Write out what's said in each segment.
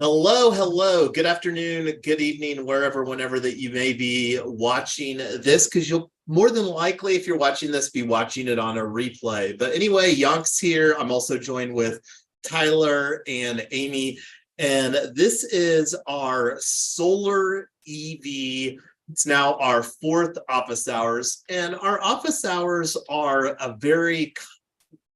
Hello, hello. Good afternoon, good evening, wherever, whenever that you may be watching this, because you'll more than likely, if you're watching this, be watching it on a replay. But anyway, Yonk's here. I'm also joined with Tyler and Amy, and this is our solar EV. It's now our fourth office hours, and our office hours are a very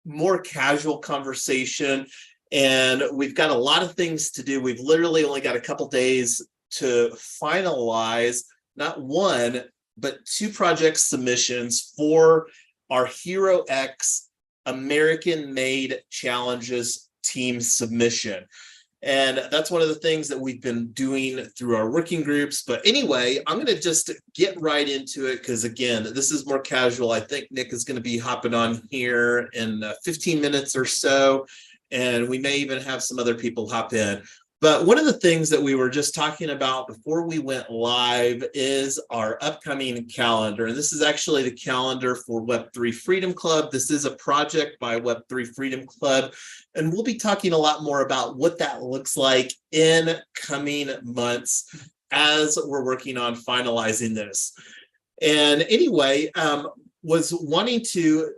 more casual conversation. And we've got a lot of things to do. We've literally only got a couple days to finalize not one, but two project submissions for our Hero X American-made challenges team submission. And that's one of the things that we've been doing through our working groups. But anyway, I'm going to just get right into it because, again, this is more casual. I think Nick is going to be hopping on here in 15 minutes or so, and we may even have some other people hop in. But one of the things that we were just talking about before we went live is our upcoming calendar. And this is actually the calendar for Web3 Freedom Club. This is a project by Web3 Freedom Club. And we'll be talking a lot more about what that looks like in coming months as we're working on finalizing this. And anyway, was wanting to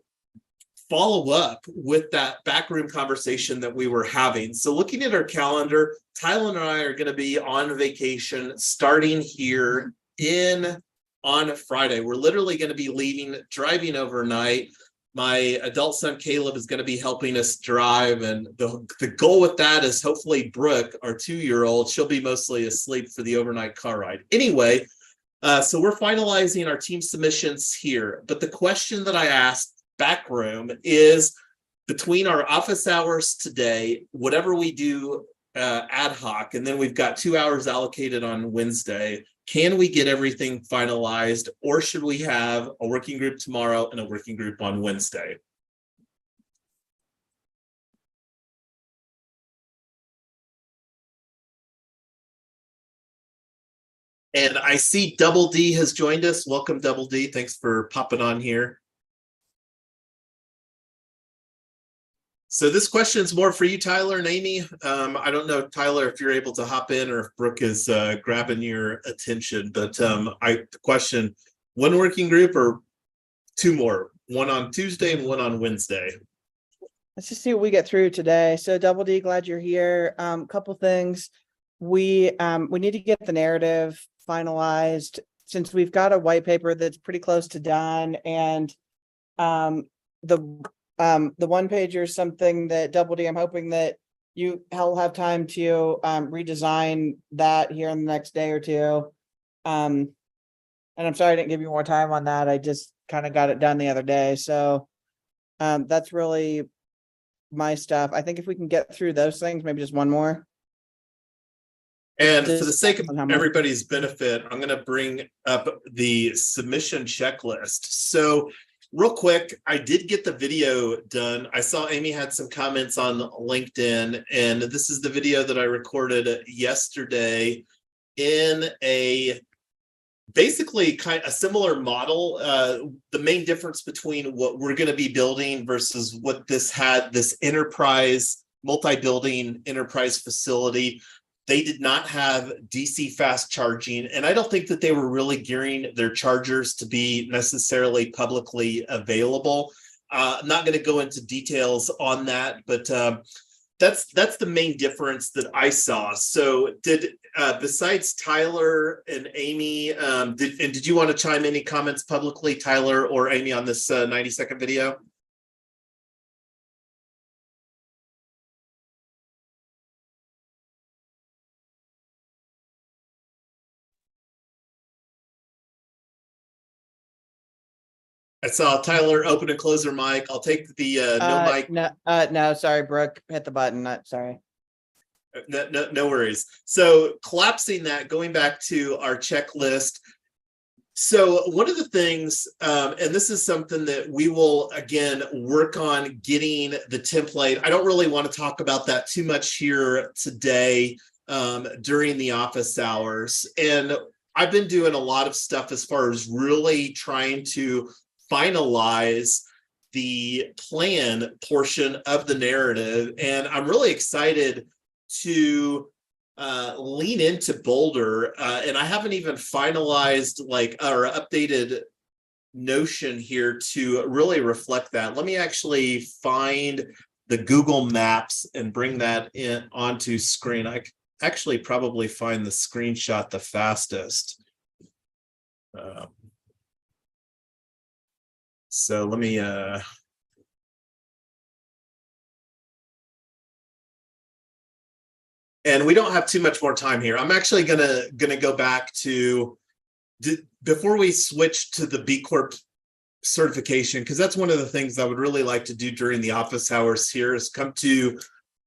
follow up with that backroom conversation that we were having. So looking at our calendar, Tyler and I are going to be on vacation starting here on Friday. We're literally going to be leaving, driving overnight. My adult son, Caleb, is going to be helping us drive. And the goal with that is hopefully Brooke, our 2-year-old, she'll be mostly asleep for the overnight car ride. Anyway, so we're finalizing our team submissions here. But the question that I asked backroom is, between our office hours today, whatever we do ad hoc, and then we've got 2 hours allocated on Wednesday, can we get everything finalized, or should we have a working group tomorrow and a working group on Wednesday? And I see Double D has joined us. Welcome, Double D. Thanks for popping on here. So this question is more for you, Tyler and Amy. I don't know, Tyler, if you're able to hop in or if Brooke is grabbing your attention, but the question, one working group or two more, one on Tuesday and one on Wednesday? Let's just see what we get through today. So Double D, glad you're here. Couple things. We need to get the narrative finalized since we've got a white paper that's pretty close to done, and the one pager is something that Double D, I'm hoping that he'll have time to redesign that here in the next day or two. And I'm sorry I didn't give you more time on that. I just kind of got it done the other day. So that's really my stuff. I think if we can get through those things, maybe just one more. And for the sake of everybody's benefit, I'm going to bring up the submission checklist. So real quick, I did get the video done. I saw Amy had some comments on LinkedIn, and this is the video that I recorded yesterday in basically kind of a similar model. The main difference between what we're going to be building versus what this enterprise, multi-building enterprise facility. They did not have DC fast charging, and I don't think that they were really gearing their chargers to be necessarily publicly available. I'm not going to go into details on that, but that's the main difference that I saw. So did besides Tyler and Amy, did you want to chime any comments publicly, Tyler or Amy, on this 90-second video? I saw Tyler open and close her mic. I'll take the no mic. No, sorry, Brooke, hit the button. Sorry. No worries. So collapsing that, going back to our checklist. So one of the things, and this is something that we will, again, work on getting the template. I don't really want to talk about that too much here today during the office hours. And I've been doing a lot of stuff as far as really trying to finalize the plan portion of the narrative. And I'm really excited to lean into Boulder, and I haven't even finalized or updated Notion here to really reflect that. Let me actually find the Google Maps and bring that in onto screen. I actually probably find the screenshot the fastest. So let me and we don't have too much more time here. I'm actually gonna go back to before we switch to the B Corp certification, because that's one of the things I would really like to do during the office hours here, is come to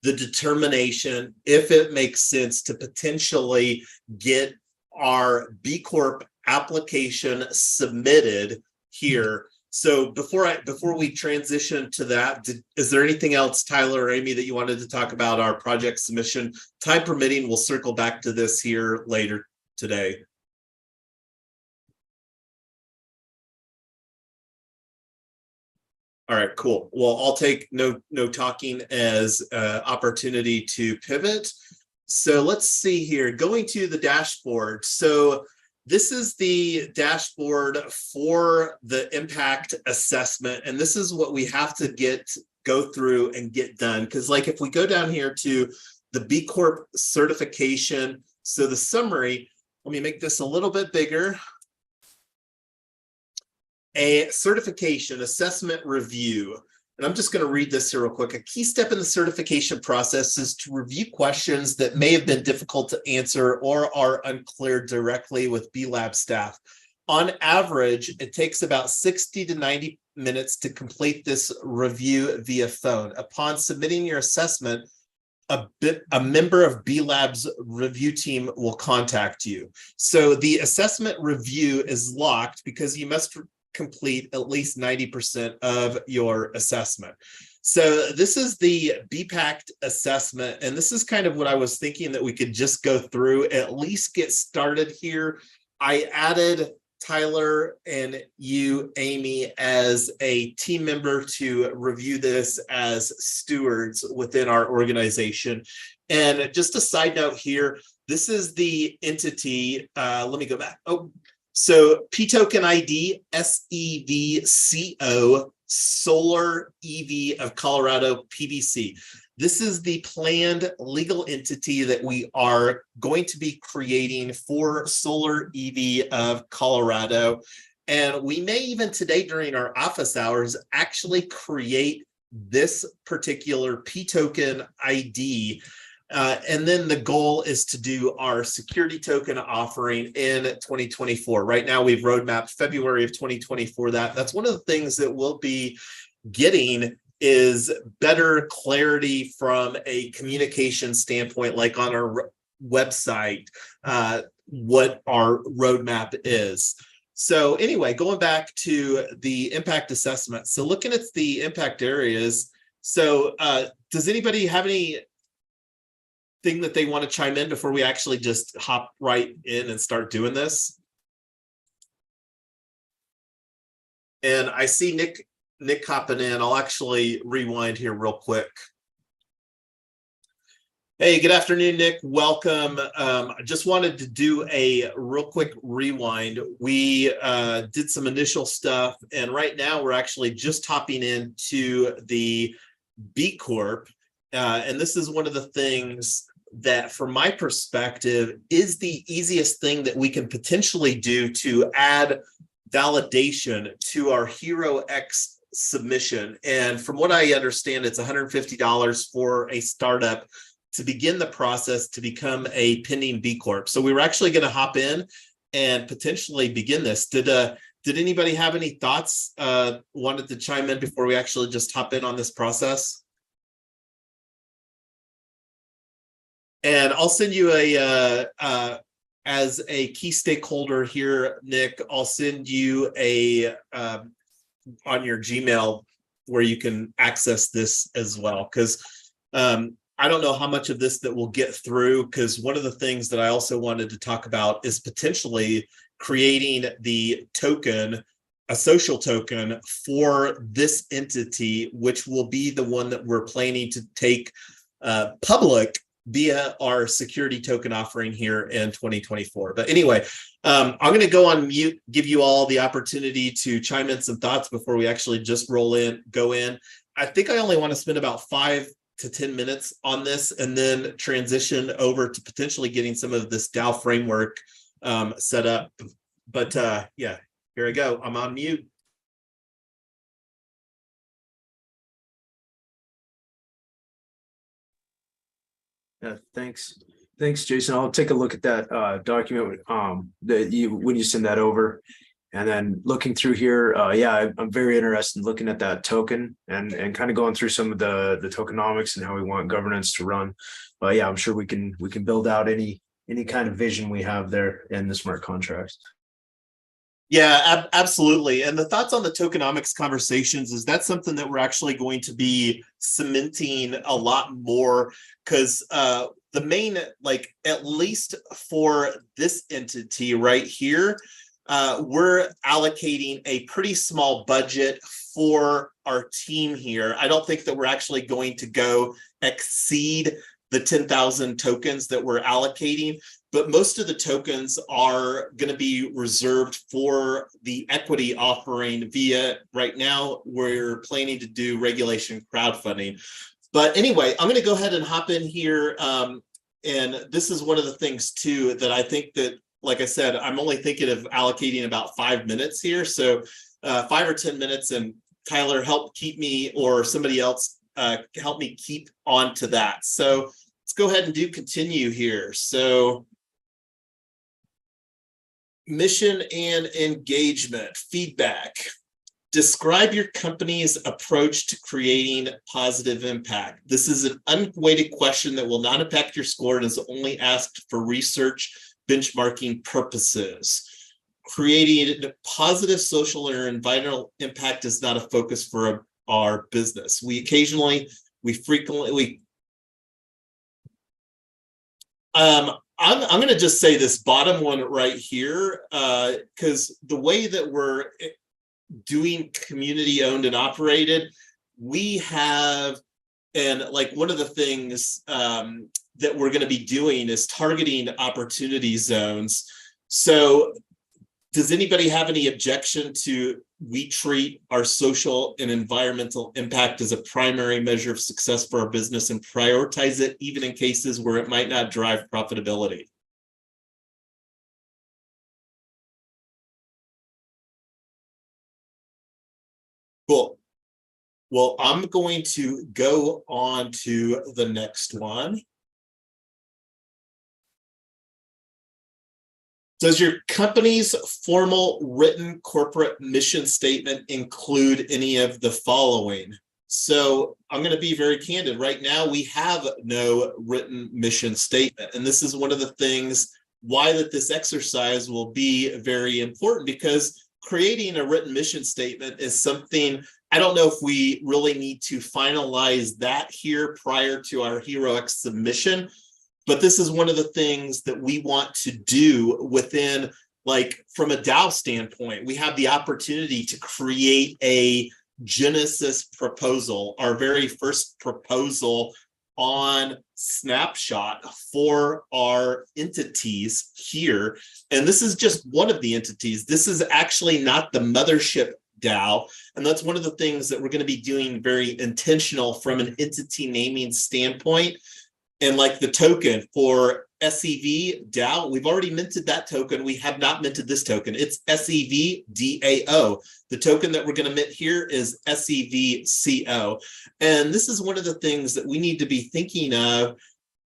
the determination if it makes sense to potentially get our B Corp application submitted here. So before we transition to that, is there anything else, Tyler or Amy, that you wanted to talk about our project submission? Time permitting, we'll circle back to this here later today. All right, cool. Well, I'll take no talking as opportunity to pivot. So let's see here, going to the dashboard. So this is the dashboard for the impact assessment. And this is what we have to go through and get done. Because like if we go down here to the B Corp certification, so the summary, let me make this a little bit bigger. A certification assessment review. And I'm just going to read this here real quick. A key step in the certification process is to review questions that may have been difficult to answer or are unclear directly with B Lab staff. On average, it takes about 60 to 90 minutes to complete this review via phone. Upon submitting your assessment, a member of B Lab's review team will contact you. So the assessment review is locked because you must complete at least 90% of your assessment. So this is the BPACT assessment, and this is kind of what I was thinking that we could just go through, at least get started here. I added Tyler and you, Amy, as a team member to review this as stewards within our organization. And just a side note here, this is the entity, let me go back. So P token ID SEVCO Solar EV of Colorado PBC. This is the planned legal entity that we are going to be creating for Solar EV of Colorado. And we may even today during our office hours actually create this particular P token ID. And then the goal is to do our security token offering in 2024. Right now, we've roadmapped February of 2024. That's one of the things that we'll be getting is better clarity from a communication standpoint, like on our website, what our roadmap is. So anyway, going back to the impact assessment. So looking at the impact areas. So does anybody have any thing that they want to chime in before we actually just hop right in and start doing this? And I see Nick hopping in. I'll actually rewind here real quick. Hey, good afternoon, Nick. Welcome. I just wanted to do a real quick rewind. We did some initial stuff, and right now we're actually just hopping into the B Corp. And this is one of the things that, from my perspective, is the easiest thing that we can potentially do to add validation to our Hero X submission. And from what I understand, it's $150 for a startup to begin the process to become a pending B Corp. So we were actually going to hop in and potentially begin this. Did anybody have any thoughts, wanted to chime in before we actually just hop in on this process? And I'll send you as a key stakeholder here, Nick, I'll send you on your Gmail where you can access this as well. Because I don't know how much of this that we'll get through, because one of the things that I also wanted to talk about is potentially creating the token, a social token for this entity, which will be the one that we're planning to take public via our security token offering here in 2024. But anyway, I'm going to go on mute, give you all the opportunity to chime in some thoughts before we actually just go in. I think I only want to spend about 5 to 10 minutes on this and then transition over to potentially getting some of this DAO framework set up. But yeah, here I go. I'm on mute. Yeah, thanks, Jason. I'll take a look at that document when you send that over, and then looking through here. Yeah, I'm very interested in looking at that token and kind of going through some of the tokenomics and how we want governance to run. But yeah, I'm sure we can build out any kind of vision we have there in the smart contracts. Yeah, absolutely. And the thoughts on the tokenomics conversations is that's something that we're actually going to be cementing a lot more, because the main, like, at least for this entity right here, we're allocating a pretty small budget for our team here. I don't think that we're actually going to go exceed the 10,000 tokens that we're allocating, but most of the tokens are going to be reserved for the equity offering via, right now, we're planning to do regulation crowdfunding. But anyway, I'm going to go ahead and hop in here. And this is one of the things too, that I think that, like I said, I'm only thinking of allocating about 5 minutes here. So 5 or 10 minutes, and Tyler, help keep me, or somebody else help me keep on to that. So let's go ahead and continue here. So mission and engagement, feedback. Describe your company's approach to creating positive impact. This is an unweighted question that will not impact your score and is only asked for research benchmarking purposes. Creating positive social or environmental impact is not a focus for our business. I'm going to just say this bottom one right here, because the way that we're doing community owned and operated, we have, and like one of the things that we're going to be doing is targeting opportunity zones. So does anybody have any objection to we treat our social and environmental impact as a primary measure of success for our business and prioritize it even in cases where it might not drive profitability? Cool. Well, I'm going to go on to the next one. Does your company's formal written corporate mission statement include any of the following? So I'm going to be very candid. Right now, we have no written mission statement. And this is one of the things why that this exercise will be very important, because creating a written mission statement is something, I don't know if we really need to finalize that here prior to our HeroX submission. But this is one of the things that we want to do within, like, from a DAO standpoint, we have the opportunity to create a Genesis proposal, our very first proposal on Snapshot for our entities here. And this is just one of the entities. This is actually not the mothership DAO. And that's one of the things that we're going to be doing very intentional from an entity naming standpoint. And like the token for SEV DAO, we've already minted that token. We have not minted this token. It's SEV DAO. The token that we're going to mint here is SEV CO. And this is one of the things that we need to be thinking of,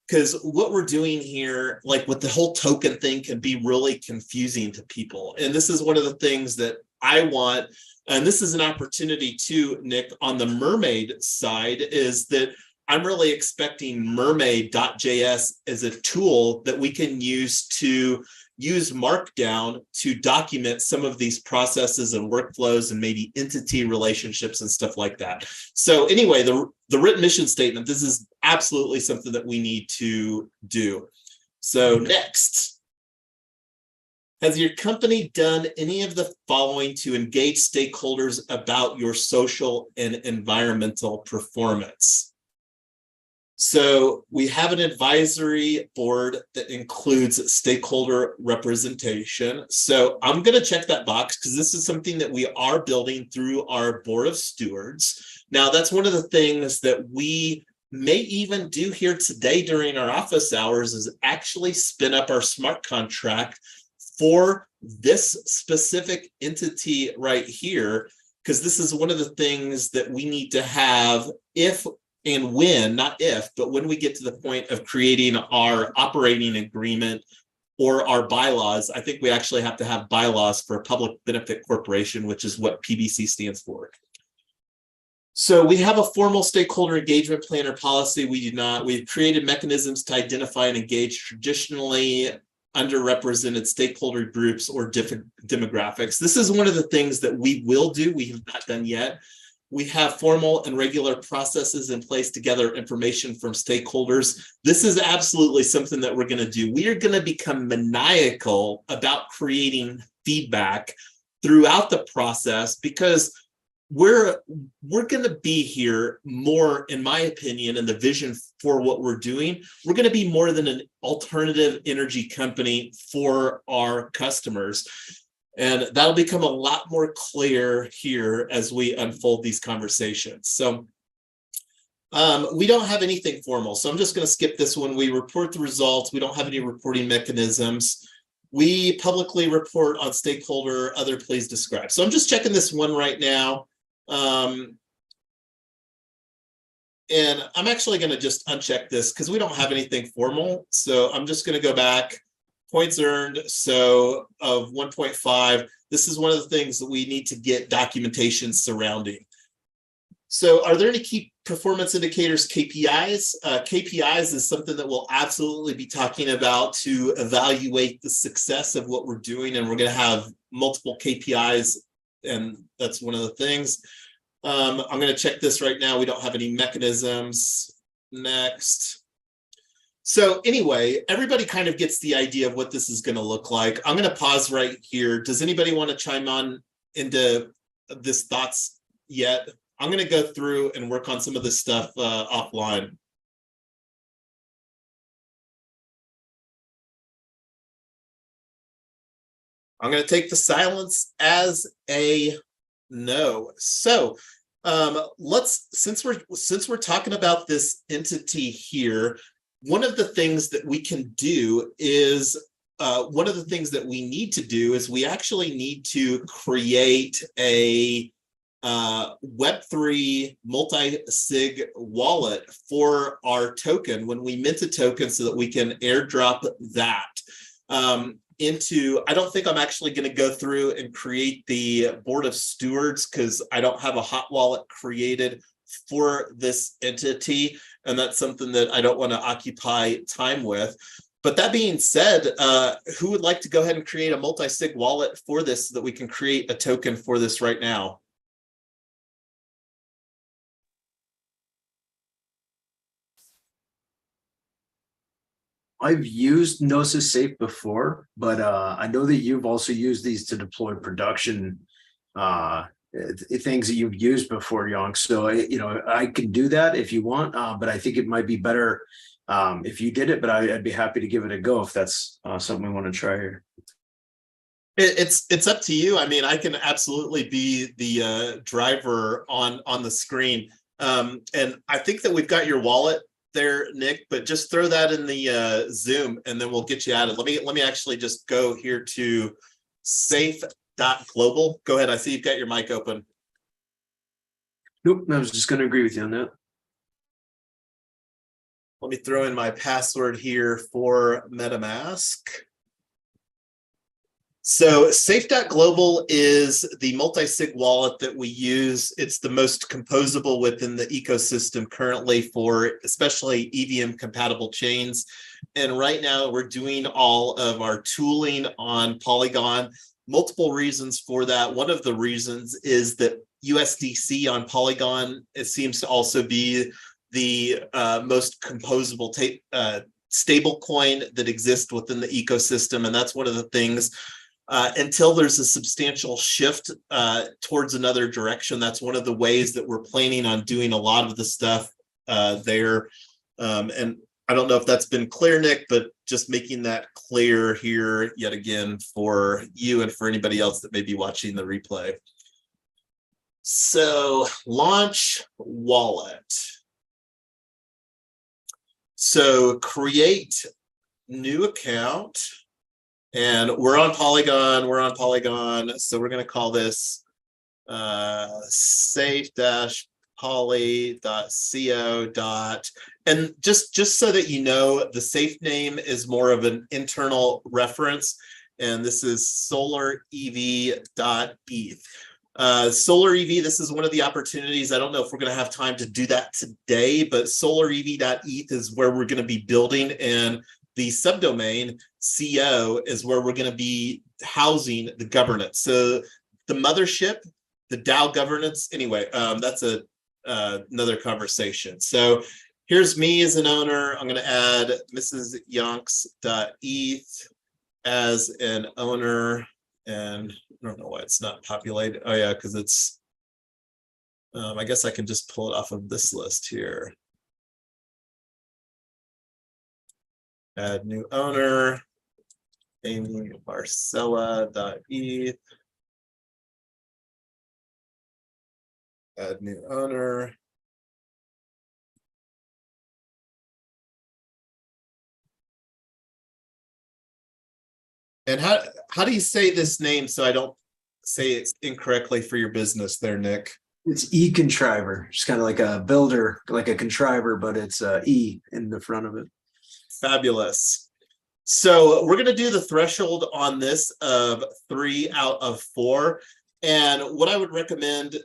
because what we're doing here, like with the whole token thing, can be really confusing to people. And this is one of the things that I want, and this is an opportunity too, Nick, on the Mermaid side, is that I'm really expecting mermaid.js as a tool that we can use to use Markdown to document some of these processes and workflows and maybe entity relationships and stuff like that. So anyway, the written mission statement, this is absolutely something that we need to do. So next, has your company done any of the following to engage stakeholders about your social and environmental performance? So we have an advisory board that includes stakeholder representation. So I'm going to check that box because this is something that we are building through our board of stewards. Now, that's one of the things that we may even do here today during our office hours is actually spin up our smart contract for this specific entity right here, because this is one of the things that we need to have if and when, not if, but when we get to the point of creating our operating agreement or our bylaws. I think we actually have to have bylaws for a public benefit corporation, which is what PBC stands for. So we have a formal stakeholder engagement plan or policy. We do not. We've created mechanisms to identify and engage traditionally underrepresented stakeholder groups or different demographics. This is one of the things that we will do. We have not done yet. We have formal and regular processes in place to gather information from stakeholders. This is absolutely something that we're going to do. We are going to become maniacal about creating feedback throughout the process because we're going to be here more, in my opinion, and the vision for what we're doing. We're going to be more than an alternative energy company for our customers. And that'll become a lot more clear here as we unfold these conversations. So we don't have anything formal. So I'm just going to skip this one. We report the results. We don't have any reporting mechanisms. We publicly report on stakeholder, other please describe. So I'm just checking this one right now. And I'm actually going to just uncheck this because we don't have anything formal. So I'm just going to go back. Points earned, so of 1.5. This is one of the things that we need to get documentation surrounding. So are there any key performance indicators, KPIs? KPIs is something that we'll absolutely be talking about to evaluate the success of what we're doing, and we're going to have multiple KPIs, and that's one of the things. I'm going to check this right now. We don't have any mechanisms. Next. So anyway, everybody kind of gets the idea of what this is going to look like. I'm going to pause right here. Does anybody want to chime on into this thoughts yet? I'm going to go through and work on some of this stuff offline. I'm going to take the silence as a no. So since we're talking about this entity here, one of the things that we can do is, one of the things that we need to do is we actually need to create a Web3 multi-sig wallet for our token when we mint a token so that we can airdrop that into, I don't think I'm actually going to go through and create the board of stewards because I don't have a hot wallet created for this entity. And that's something that I don't want to occupy time with. But that being said, who would like to go ahead and create a multi-sig wallet for this so that we can create a token for this right now? I've used Gnosis Safe before, but I know that you've also used these to deploy production things that you've used before, Young. So, I can do that if you want, but I think it might be better if you did it, but I'd be happy to give it a go if that's something we want to try here. It's up to you. I mean, I can absolutely be the driver on the screen. And I think that we've got your wallet there, Nick, but just throw that in the Zoom and then we'll get you at it. Let me actually just go here to safe.global. Go ahead. I see you've got your mic open. Nope, I was just going to agree with you on that. Let me throw in my password here for MetaMask. So safe.global is the multi-sig wallet that we use. It's the most composable within the ecosystem currently for especially EVM compatible chains. And right now we're doing all of our tooling on Polygon. Multiple reasons for that. One of the reasons is that USDC on Polygon, it seems to also be the most composable stable coin that exists within the ecosystem. And that's one of the things. Until there's a substantial shift towards another direction, that's one of the ways that we're planning on doing a lot of the stuff there. And I don't know if that's been clear, Nick, but just making that clear here yet again for you and for anybody else that may be watching the replay. So launch wallet. So create new account, and we're on Polygon. So we're going to call this safe-poly.co. And just so that you know, the safe name is more of an internal reference, and this is solarev.eth. Solar EV, this is one of the opportunities. I don't know if we're going to have time to do that today, but solarev.eth is where we're going to be building, and the subdomain CO is where we're going to be housing the governance. So the mothership, the DAO governance, anyway, that's another conversation. So here's me as an owner. I'm going to add Mrs. Yonks.eth as an owner, and I don't know why it's not populated. Oh yeah, because it's, I guess I can just pull it off of this list here. Add new owner, Amy Marcella.eth. Add new owner. And how do you say this name so I don't say it incorrectly for your business there, Nick? It's e-contriver. It's kind of like a builder, like a contriver, but it's E in the front of it. Fabulous. So we're going to do the threshold on this of 3 out of 4. And what I would recommend,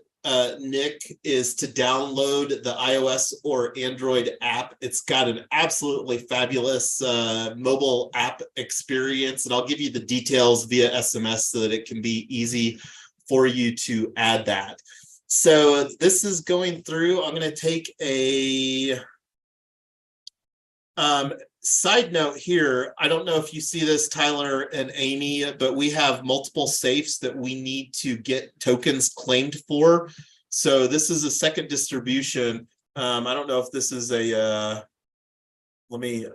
Nick, is to download the iOS or Android app. It's got an absolutely fabulous mobile app experience, and I'll give you the details via SMS so that it can be easy for you to add that. So this is going through. I'm going to take a side note here. I don't know if you see this, Tyler and Amy, but we have multiple safes that we need to get tokens claimed for. So this is a second distribution. I don't know if this is a, let me,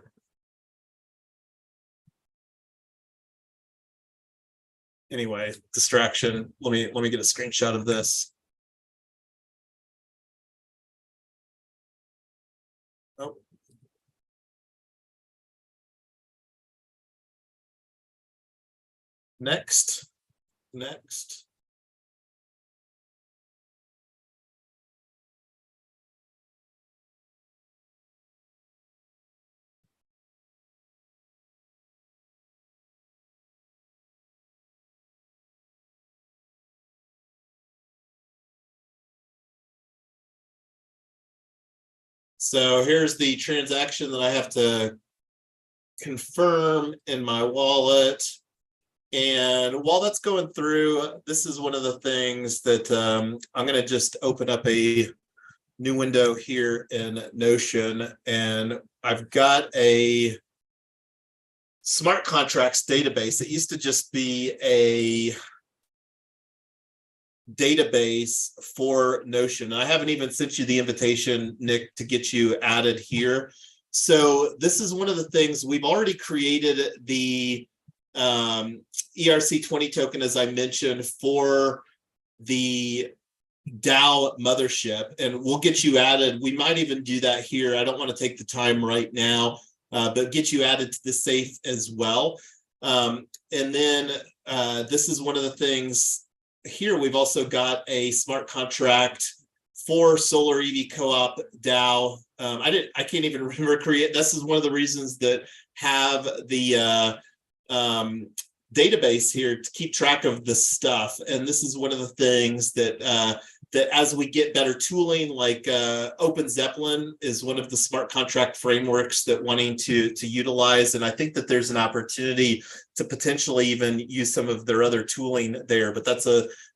anyway, distraction. Let me get a screenshot of this. Oh. Next. So here's the transaction that I have to confirm in my wallet. And while that's going through, this is one of the things that I'm going to just open up a new window here in Notion. And I've got a smart contracts database. It used to just be a database for Notion. I haven't even sent you the invitation, Nick, to get you added here. So this is one of the things we've already created the ERC20 token, as I mentioned, for the DAO mothership, and we'll get you added. We might even do that here. I don't want to take the time right now, but get you added to the safe as well. And then this is one of the things here. We've also got a smart contract for Solar EV Co-op DAO. I can't even remember create. This is one of the reasons that have the database here to keep track of this stuff. And this is one of the things that that as we get better tooling, like Open Zeppelin is one of the smart contract frameworks that wanting to utilize. And I think that there's an opportunity to potentially even use some of their other tooling there, but that's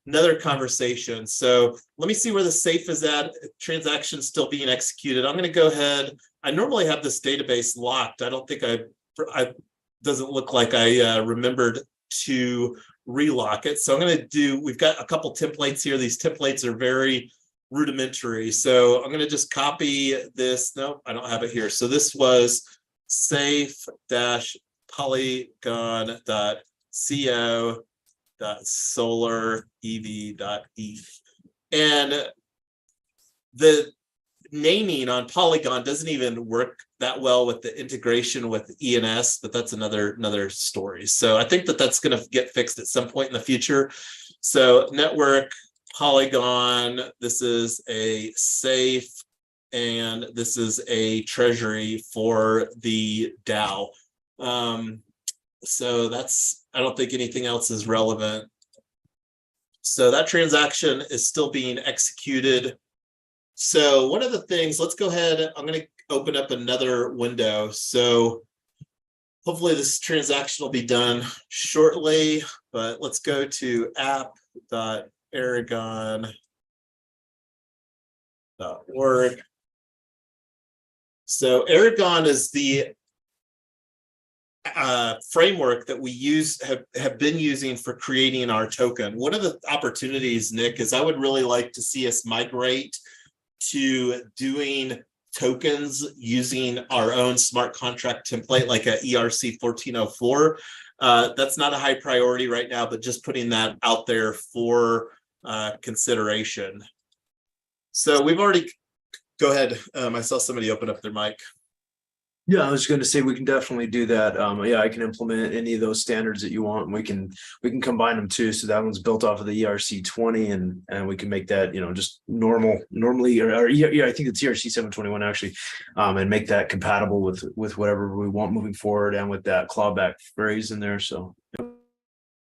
another conversation. So let me see where the safe is at. Transactions still being executed. I'm going to go ahead. I normally have this database locked. I don't think I doesn't look like I remembered to relock it. So I'm going to do, we've got a couple templates here. These templates are very rudimentary. So I'm going to just copy this. No, I don't have it here. So this was safe-polygon.co.solar.ev.eth. And the naming on Polygon doesn't even work that well with the integration with ENS, but that's another story. So I think that that's going to get fixed at some point in the future. So network Polygon, this is a safe, and this is a treasury for the DAO. So that's, I don't think anything else is relevant. So that transaction is still being executed. So one of the things, let's go ahead, I'm going to open up another window. So hopefully this transaction will be done shortly, but let's go to app.aragon.org. So Aragon is the framework that we have been using for creating our token. One of the opportunities, Nick, is I would really like to see us migrate to doing tokens using our own smart contract template, like a ERC 1404. That's not a high priority right now, but just putting that out there for consideration. So we've already, go ahead. I saw somebody open up their mic. Yeah, I was going to say we can definitely do that. Yeah, I can implement any of those standards that you want, and we can combine them too. So that one's built off of the ERC 20, and we can make that, you know, just normally, or yeah, I think it's ERC 721 actually, and make that compatible with whatever we want moving forward, and with that clawback phrase in there. So.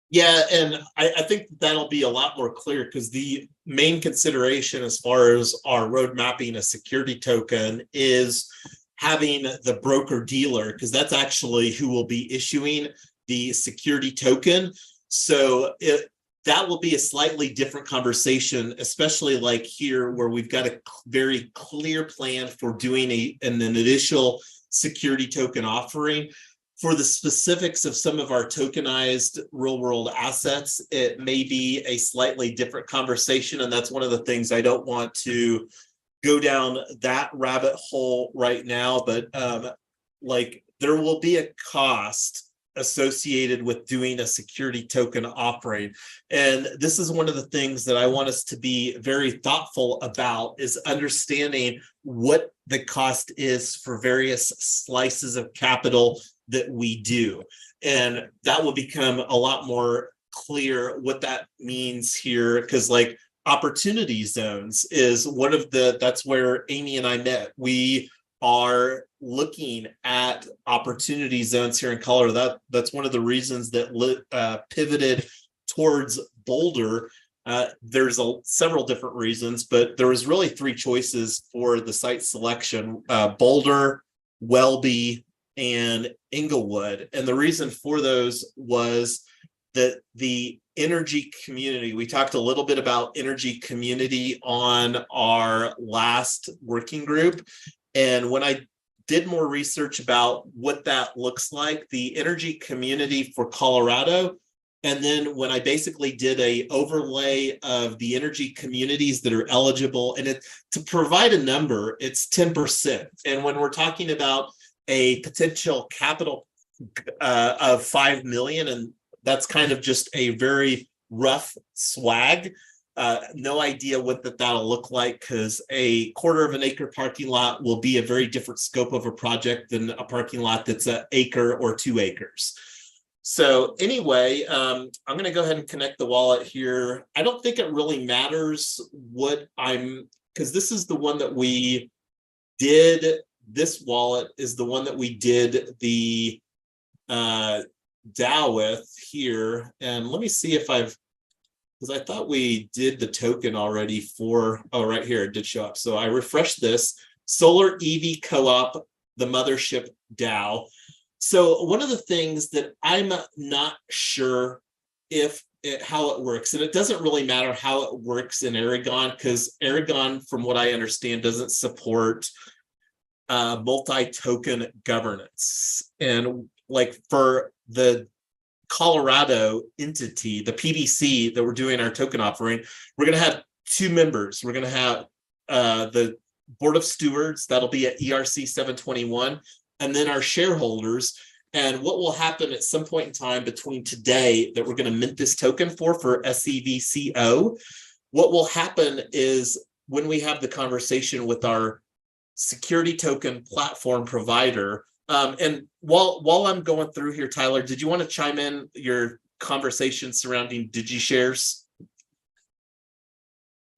Yeah, and I think that'll be a lot more clear, because the main consideration as far as our road mapping a security token is having the broker dealer, because that's actually who will be issuing the security token. So that will be a slightly different conversation, especially like here where we've got a very clear plan for doing an initial security token offering. For the specifics of some of our tokenized real world assets, it may be a slightly different conversation. And that's one of the things I don't want to go down that rabbit hole right now, but like there will be a cost associated with doing a security token offering. And this is one of the things that I want us to be very thoughtful about, is understanding what the cost is for various slices of capital that we do. And that will become a lot more clear what that means here, because like opportunity zones is one of the, that's where Amy and I met. We are looking at opportunity zones here in Colorado. That's one of the reasons that pivoted towards Boulder. There's several different reasons, but there was really three choices for the site selection: Boulder, Welby, and Inglewood. And the reason for those was that the energy community, we talked a little bit about energy community on our last working group. And when I did more research about what that looks like, the energy community for Colorado, and then when I basically did a overlay of the energy communities that are eligible, and to provide a number, it's 10%. And when we're talking about a potential capital of 5 million, and that's kind of just a very rough swag. No idea what that'll look like, because a 1/4 acre parking lot will be a very different scope of a project than a parking lot that's an acre or 2 acres. So anyway, I'm going to go ahead and connect the wallet here. I don't think it really matters what because this is the one that we did. This wallet is the one that we did the DAO with here. And let me see if because I thought we did the token already for, oh, right here, it did show up. So I refreshed this, Solar EV Co-op, the mothership DAO. So one of the things that I'm not sure how it works, and it doesn't really matter how it works in Aragon, because Aragon, from what I understand, doesn't support multi-token governance. And like for the Colorado entity, the PDC that we're doing our token offering, we're going to have 2 members. We're going to have the board of stewards, that'll be at ERC 721, and then our shareholders. And what will happen at some point in time between today that we're going to mint this token for SEVCO, what will happen is when we have the conversation with our security token platform provider, and while I'm going through here, Tyler, did you want to chime in your conversation surrounding DigiShares?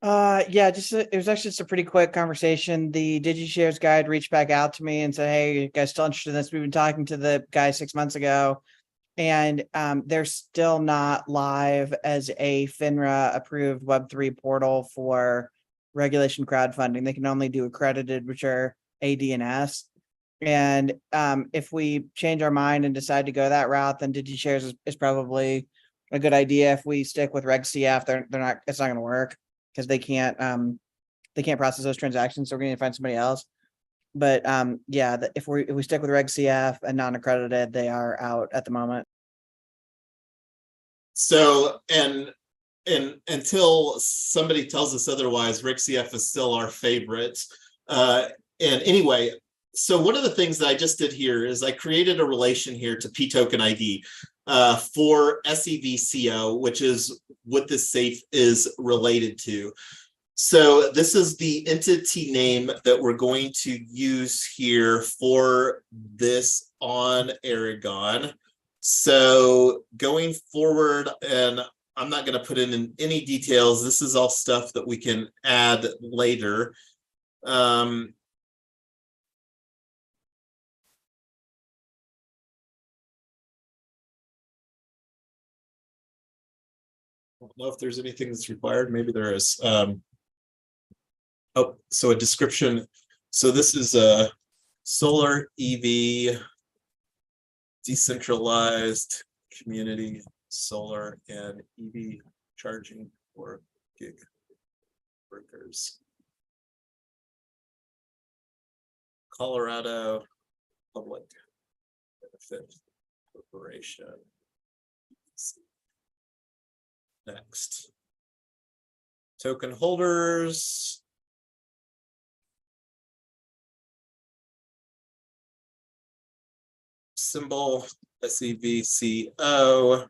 Yeah, it was actually just a pretty quick conversation. The DigiShares guide reached back out to me and said, "Hey, you guys still interested in this?" We've been talking to the guy 6 months ago, and they're still not live as a FINRA approved Web3 portal for regulation crowdfunding. They can only do accredited, which are AD and S. And if we change our mind and decide to go that route, then DigiShares is probably a good idea. If we stick with Reg CF, they're not. It's not going to work because they can't process those transactions. So we're going to find somebody else. But yeah, if we stick with Reg CF and non-accredited, they are out at the moment. So and until somebody tells us otherwise, Reg CF is still our favorite. And anyway, so one of the things that I just did here is I created a relation here to pToken ID for SEVCO, which is what this safe is related to. So this is the entity name that we're going to use here for this on Aragon. So going forward, and I'm not going to put in any details. This is all stuff that we can add later. I don't know if there's anything that's required. Maybe there is. Oh, so a description. So this is a solar EV decentralized community solar and EV charging for gig workers. Colorado Public Benefit Corporation. Next. Token holders. Symbol SEVCO.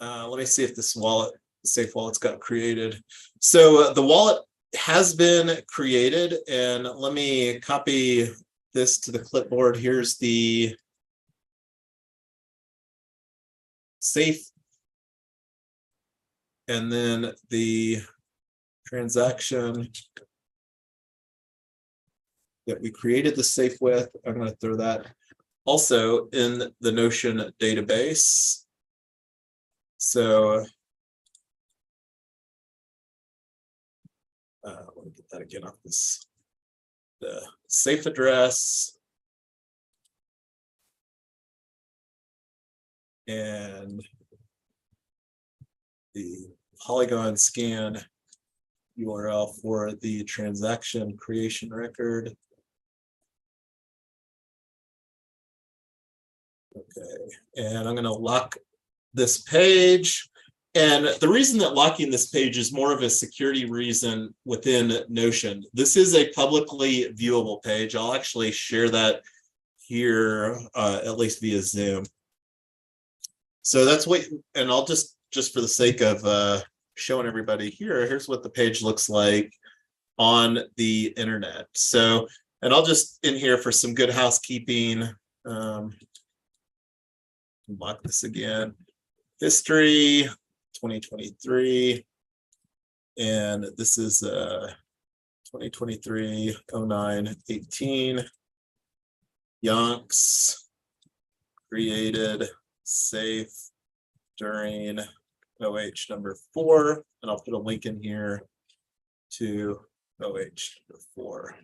Let me see if this wallet, safe wallet's got created. So the wallet has been created, and let me copy this to the clipboard. Here's the safe, and then the transaction that we created the safe with. I'm going to throw that also in the Notion database. So let me get that again off this. The safe address and the Polygon scan URL for the transaction creation record. Okay, and I'm going to lock this page. And the reason that locking this page is more of a security reason within Notion. This is a publicly viewable page. I'll actually share that here, at least via Zoom. So that's what, and I'll just for the sake of showing everybody here, here's what the page looks like on the internet. So, and I'll just in here for some good housekeeping, lock this again. History 2023, and this is 2023 09/18. Yonks created safe during OH number 4, and I'll put a link in here to OH number 4.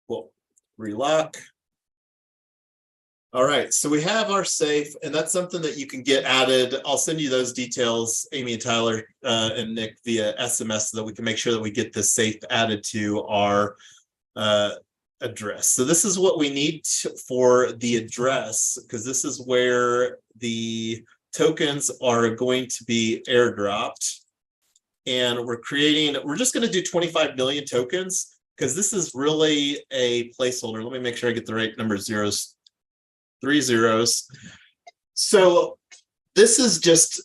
Cool. Relock. All right, so we have our safe, and that's something that you can get added. I'll send you those details, Amy and Tyler and Nick, via SMS so that we can make sure that we get this safe added to our address. So this is what we need for the address, because this is where the tokens are going to be airdropped. and we're just going to do 25 million tokens because this is really a placeholder. Let me make sure I get the right number of zeros, 3 zeros. So this is just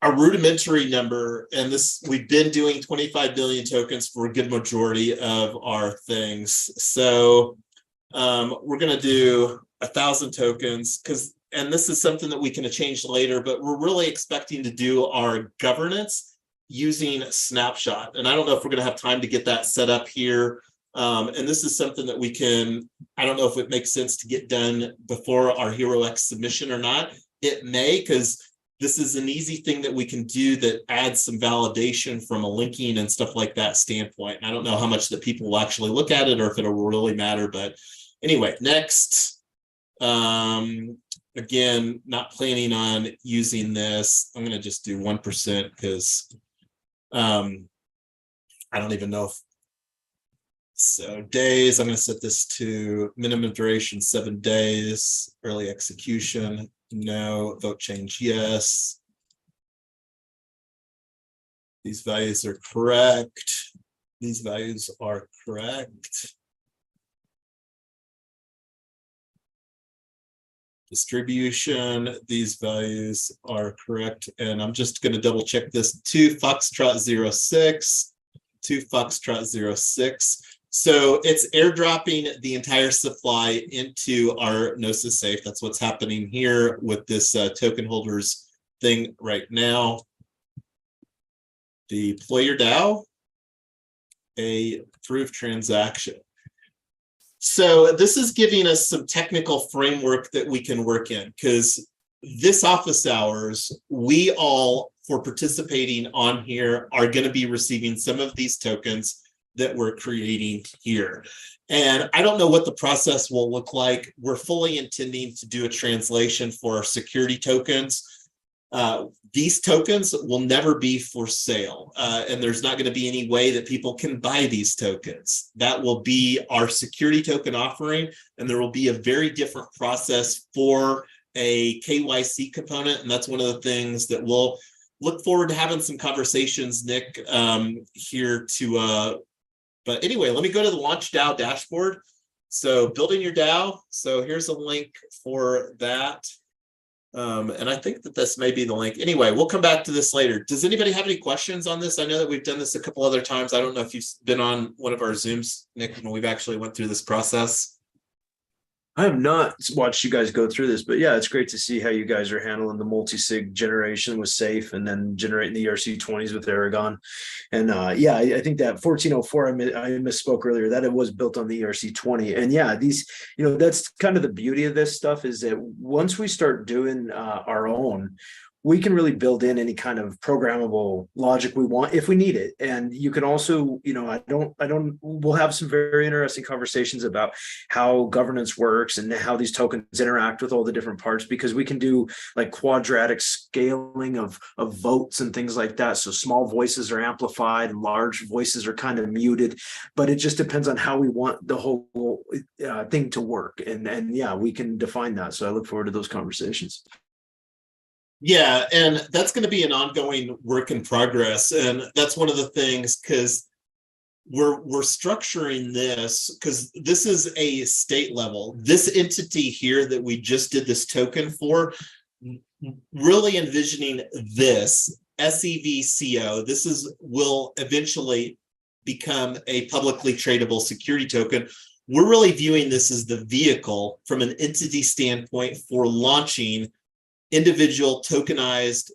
a rudimentary number, and we've been doing 25 billion tokens for a good majority of our things. So we're going to do 1,000 tokens and this is something that we can change later, but we're really expecting to do our governance using Snapshot. And I don't know if we're going to have time to get that set up here. And this is something that I don't know if it makes sense to get done before our HeroX submission or not. It may, because this is an easy thing that we can do that adds some validation from a linking and stuff like that standpoint. And I don't know how much that people will actually look at it or if it'll really matter. But anyway, next. Again, not planning on using this. I'm going to just do 1% because I don't even know if. So days, I'm going to set this to minimum duration 7 days, early execution, no, vote change, yes. These values are correct. These values are correct. Distribution, these values are correct. And I'm just going to double check this. 2 Foxtrot 06, 2 Foxtrot 06. So it's airdropping the entire supply into our Gnosis safe. That's what's happening here with this token holders thing right now. Deploy your DAO, a approved transaction. So this is giving us some technical framework that we can work in, because this office hours, we all, for participating on here, are going to be receiving some of these tokens that we're creating here. And I don't know what the process will look like. We're fully intending to do a translation for our security tokens. These tokens will never be for sale, and there's not going to be any way that people can buy these tokens. That will be our security token offering, and there will be a very different process for a KYC component, and that's one of the things that we'll look forward to having some conversations, Nick, here to. But anyway, let me go to the Launch DAO dashboard. So building your DAO. So here's a link for that. And I think that this may be the link. Anyway, we'll come back to this later. Does anybody have any questions on this? I know that we've done this a couple other times. I don't know if you've been on one of our Zooms, Nick, when we've actually went through this process. I have not watched you guys go through this, but yeah, it's great to see how you guys are handling the multi-sig generation with Safe and then generating the ERC20s with Aragon. And yeah, I think that 1404, I misspoke earlier, that it was built on the ERC20. And yeah, these, that's kind of the beauty of this stuff, is that once we start doing our own, we can really build in any kind of programmable logic we want if we need it. And you can also, we'll have some very interesting conversations about how governance works and how these tokens interact with all the different parts, because we can do like quadratic scaling of votes and things like that. So small voices are amplified and large voices are kind of muted, but it just depends on how we want the whole thing to work. And yeah, we can define that. So I look forward to those conversations. Yeah, and that's going to be an ongoing work in progress. And that's one of the things, because we're structuring this, because this is a state level. This entity here that we just did this token for, really envisioning this SEVCO, will eventually become a publicly tradable security token. We're really viewing this as the vehicle from an entity standpoint for launching individual tokenized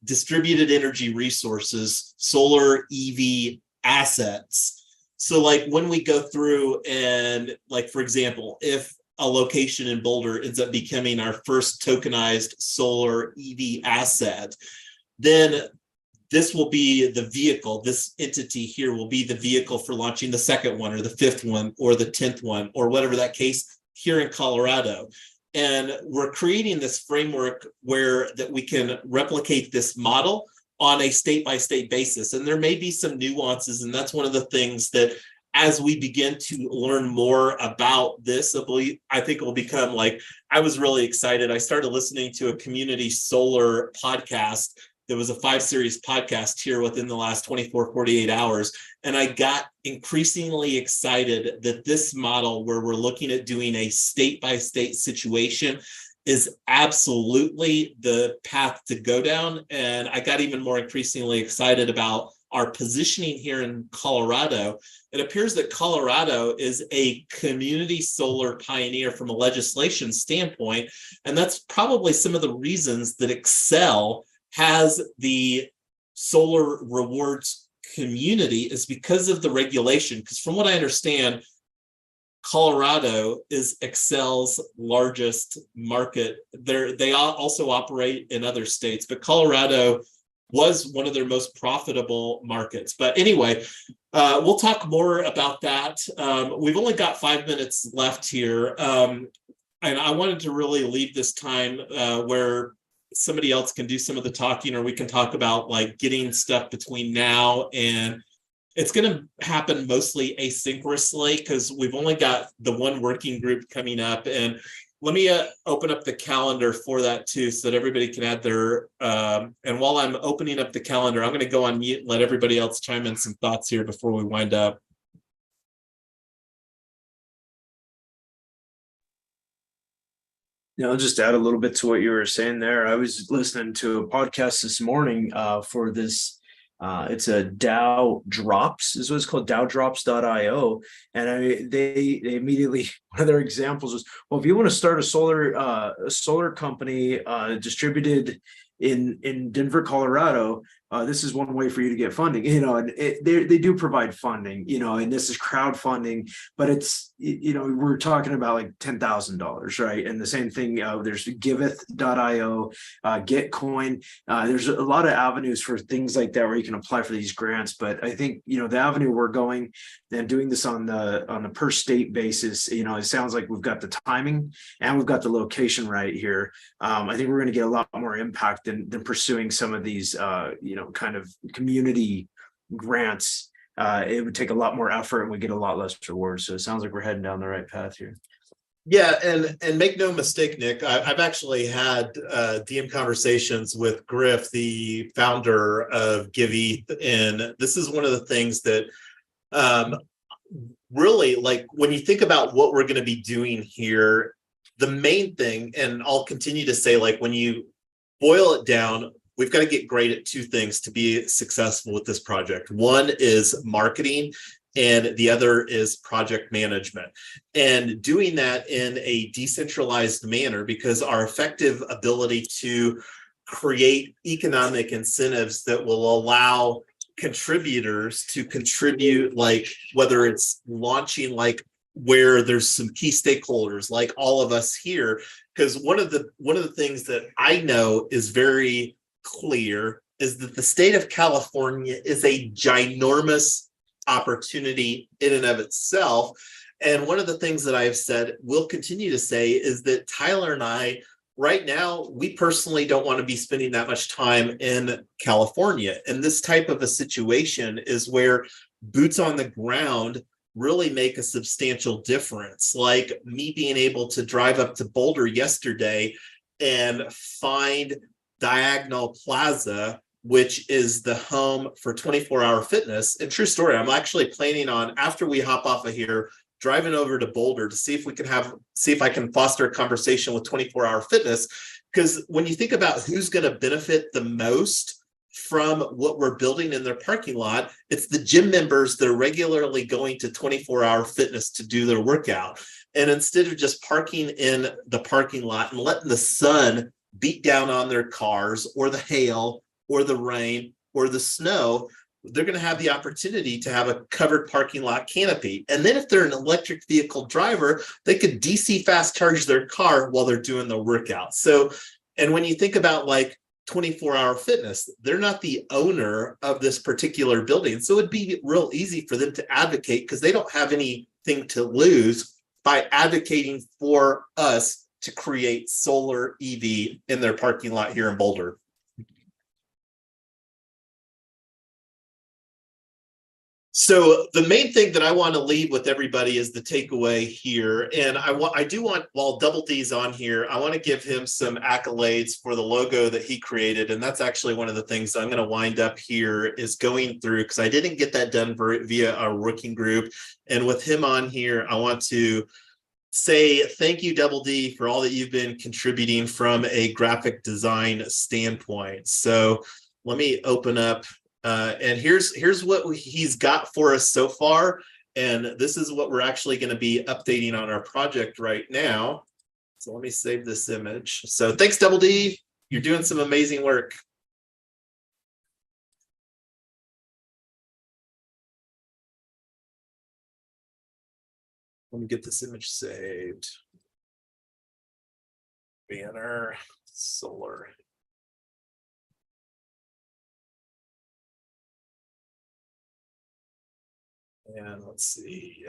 distributed energy resources, solar EV assets. So like when we go through and, like, for example, if a location in Boulder ends up becoming our first tokenized solar EV asset, then this will be the vehicle. This entity here will be the vehicle for launching the second one or the fifth one or the 10th one or whatever that case here in Colorado. And we're creating this framework that we can replicate this model on a state-by-state basis. And there may be some nuances, and that's one of the things that as we begin to learn more about this, I think it will become like, I was really excited. I started listening to a community solar podcast It was a 5 series podcast here within the last 24, 48 hours. And I got increasingly excited that this model where we're looking at doing a state by state situation is absolutely the path to go down. And I got even more increasingly excited about our positioning here in Colorado. It appears that Colorado is a community solar pioneer from a legislation standpoint. And that's probably some of the reasons that Excel has the solar rewards community, is because of the regulation. Because from what I understand, Colorado is Excel's largest market. They also operate in other states, but Colorado was one of their most profitable markets. But anyway, we'll talk more about that. We've only got 5 minutes left here. And I wanted to really leave this time where somebody else can do some of the talking, or we can talk about like getting stuff between now and it's going to happen mostly asynchronously because we've only got the one working group coming up. And let me open up the calendar for that too, so that everybody can add their, and while I'm opening up the calendar, I'm going to go on mute and let everybody else chime in some thoughts here before we wind up. I'll just add a little bit to what you were saying there. I was listening to a podcast this morning for this. It's a DAO Drops, is what it's called, DAOdrops.io. And they immediately, one of their examples was, well, if you want to start a solar company distributed in Denver, Colorado, this is one way for you to get funding, and they do provide funding, and this is crowdfunding, but it's, we're talking about like $10,000, right? And the same thing, there's giveth.io, Gitcoin, there's a lot of avenues for things like that where you can apply for these grants. But I think, the avenue we're going and doing this on a per state basis, it sounds like we've got the timing and we've got the location right here. I think we're going to get a lot more impact than pursuing some of these, kind of community grants. It would take a lot more effort and we get a lot less rewards. So it sounds like we're heading down the right path here. Yeah, and make no mistake, Nick, I've actually had DM conversations with Griff, the founder of GiveEth, and this is one of the things that really, like, when you think about what we're going to be doing here, the main thing, and I'll continue to say, like, when you boil it down, we've got to get great at two things to be successful with this project. One is marketing, and the other is project management. And doing that in a decentralized manner, because our effective ability to create economic incentives that will allow contributors to contribute, like whether it's launching, like where there's some key stakeholders, like all of us here, because one of the things that I know is very clear is that the state of California is a ginormous opportunity in and of itself. And one of the things that I've said, will continue to say, is that Tyler and I, right now, we personally don't want to be spending that much time in California. And this type of a situation is where boots on the ground really make a substantial difference. Like me being able to drive up to Boulder yesterday and find Diagonal Plaza, which is the home for 24-hour fitness. And true story, I'm actually planning on, after we hop off of here, driving over to Boulder to see if I can foster a conversation with 24-hour fitness. Because when you think about who's going to benefit the most from what we're building in their parking lot, it's the gym members that are regularly going to 24-hour fitness to do their workout. And instead of just parking in the parking lot and letting the sun beat down on their cars, or the hail, or the rain, or the snow, they're going to have the opportunity to have a covered parking lot canopy. And then if they're an electric vehicle driver, they could DC fast charge their car while they're doing the workout. So, and when you think about like 24-hour fitness, they're not the owner of this particular building. So it'd be real easy for them to advocate, because they don't have anything to lose by advocating for us to create solar EV in their parking lot here in Boulder. So the main thing that I want to leave with everybody is the takeaway here. And I do want, while Double D's on here, I want to give him some accolades for the logo that he created. And that's actually one of the things I'm going to wind up here is going through, because I didn't get that done via our working group. And with him on here, I want to say thank you, Double D, for all that you've been contributing from a graphic design standpoint. So let me open up. And here's what he's got for us so far. And this is what we're actually going to be updating on our project right now. So let me save this image. So thanks, Double D. You're doing some amazing work. Let me get this image saved. Banner, solar. And let's see.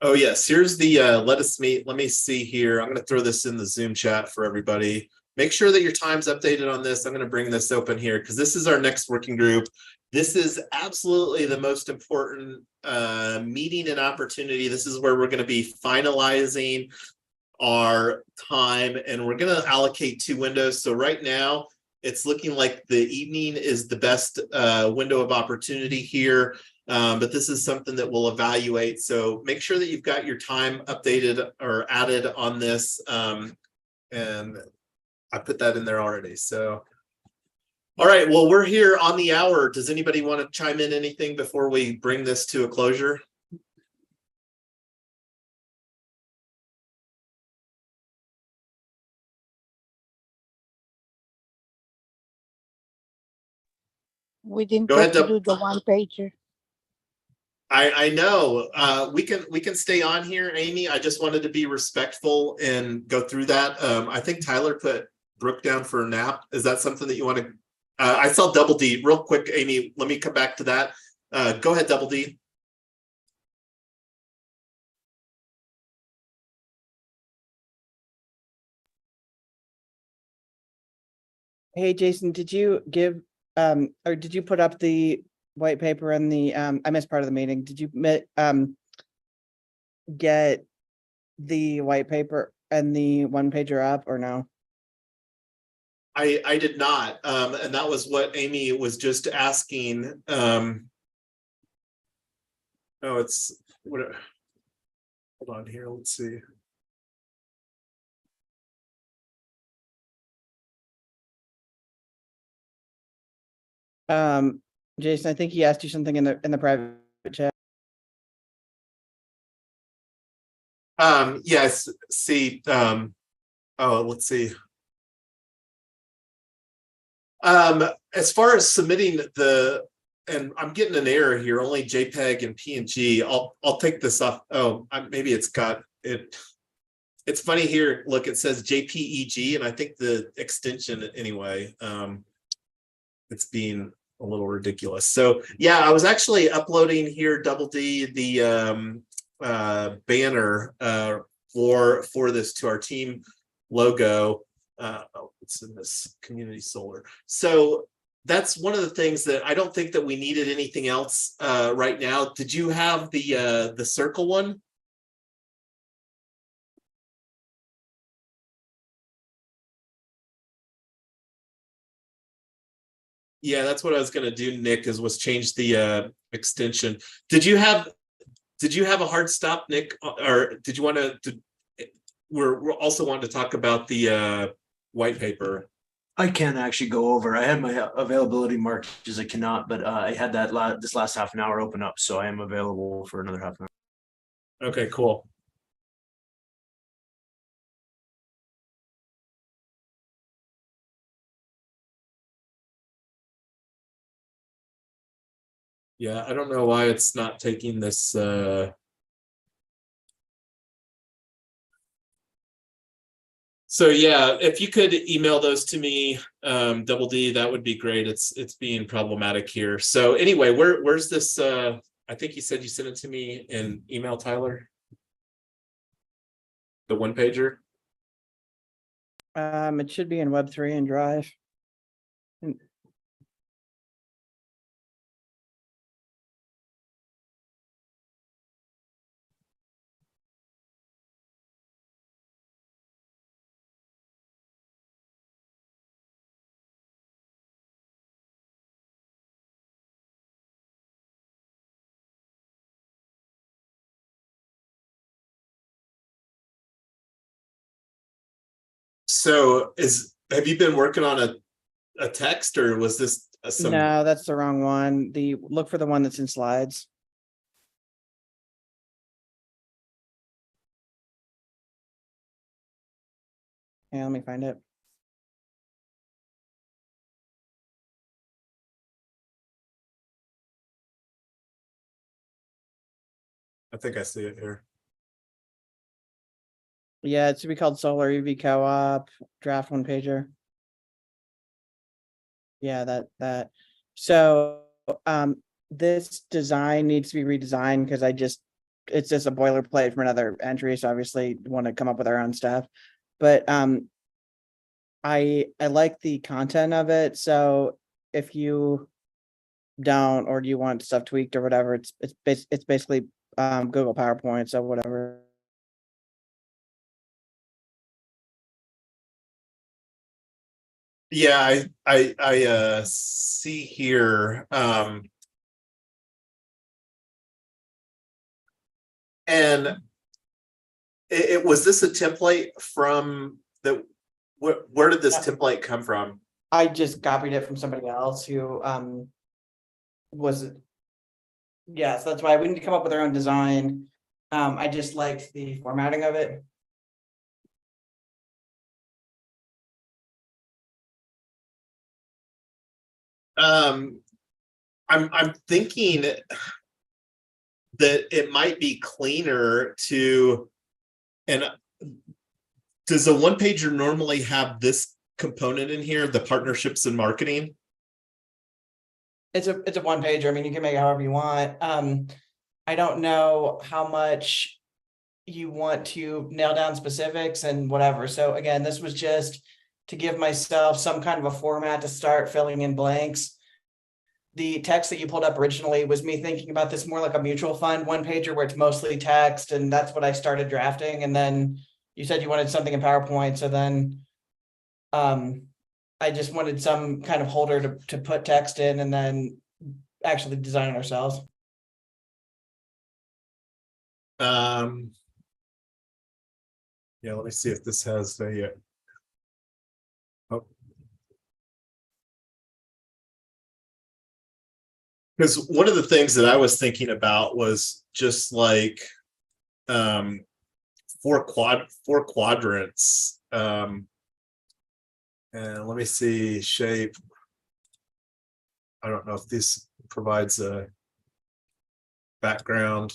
Oh yes, here's the let us meet. Let me see here. I'm going to throw this in the Zoom chat for everybody. Make sure that your time's updated on this. I'm going to bring this open here because this is our next working group. This is absolutely the most important meeting and opportunity. This is where we're going to be finalizing our time, and we're going to allocate 2 windows. So right now, it's looking like the evening is the best window of opportunity here. But this is something that we'll evaluate. So make sure that you've got your time updated or added on this. And I put that in there already. So, all right, well, we're here on the hour. Does anybody want to chime in anything before we bring this to a closure? We didn't Go get ahead, to do the one pager. I know we can stay on here, Amy. I just wanted to be respectful and go through that. I think Tyler put Brooke down for a nap. Is that something that you want to? I saw Double D real quick, Amy. Let me come back to that. Go ahead, Double D. Hey, Jason, did you give, or did you put up the white paper and the, I missed part of the meeting. Did you get the white paper and the one pager up or no? I did not. And that was what Amy was just asking. Oh, it's what? Hold on here. Let's see. Jason, I think he asked you something in the private chat. Yes. See. Oh, let's see. As far as submitting and I'm getting an error here, only JPEG and PNG. I'll take this off. Oh, maybe it's got it. It's funny here. Look, it says JPEG, and I think the extension anyway. It's being a little ridiculous. So yeah, I was actually uploading here, Double D, the banner for this to our team logo. It's in this community solar. So that's one of the things that I don't think that we needed anything else right now. Did you have the circle one? Yeah, that's what I was going to do, Nick, was change the extension. Did you have a hard stop, Nick, or did you want to? We're also wanting to talk about the white paper. I can actually go over. I had my availability marked as I cannot, but I had that this last half an hour open up, so I am available for another half an hour. Okay, cool. Yeah, I don't know why it's not taking this. So yeah, if you could email those to me, Double D, that would be great. It's being problematic here. So anyway, where's this? I think you said you sent it to me in email, Tyler. The one pager. It should be in Web3 and Drive. So have you been working on a text, or was this some? No, that's the wrong one. Look for the one that's in slides. Yeah, let me find it. I think I see it here. Yeah, it should be called Solar EV Co-op draft one pager. Yeah, that. So this design needs to be redesigned because it's just a boilerplate from another entry. So obviously want to come up with our own stuff. But I like the content of it. So if you don't, or do you want stuff tweaked or whatever, it's basically Google PowerPoint, so whatever. Yeah, I see here. And it was this a template from where did this template come from? I just copied it from somebody else who was, yeah, so that's why we need to come up with our own design. I just liked the formatting of it. I'm thinking that it might be cleaner to, and does a one pager normally have this component in here, the partnerships and marketing? It's a one pager. I mean, you can make it however you want. I don't know how much you want to nail down specifics and whatever. So again, this was just to give myself some kind of a format to start filling in blanks. The text that you pulled up originally was me thinking about this more like a mutual fund one pager where it's mostly text, and that's what I started drafting. And then you said you wanted something in PowerPoint, so then I just wanted some kind of holder to put text in and then actually design it ourselves. Yeah, let me see if this has a because one of the things that I was thinking about was just like four quadrants. And let me see shape. I don't know if this provides a background.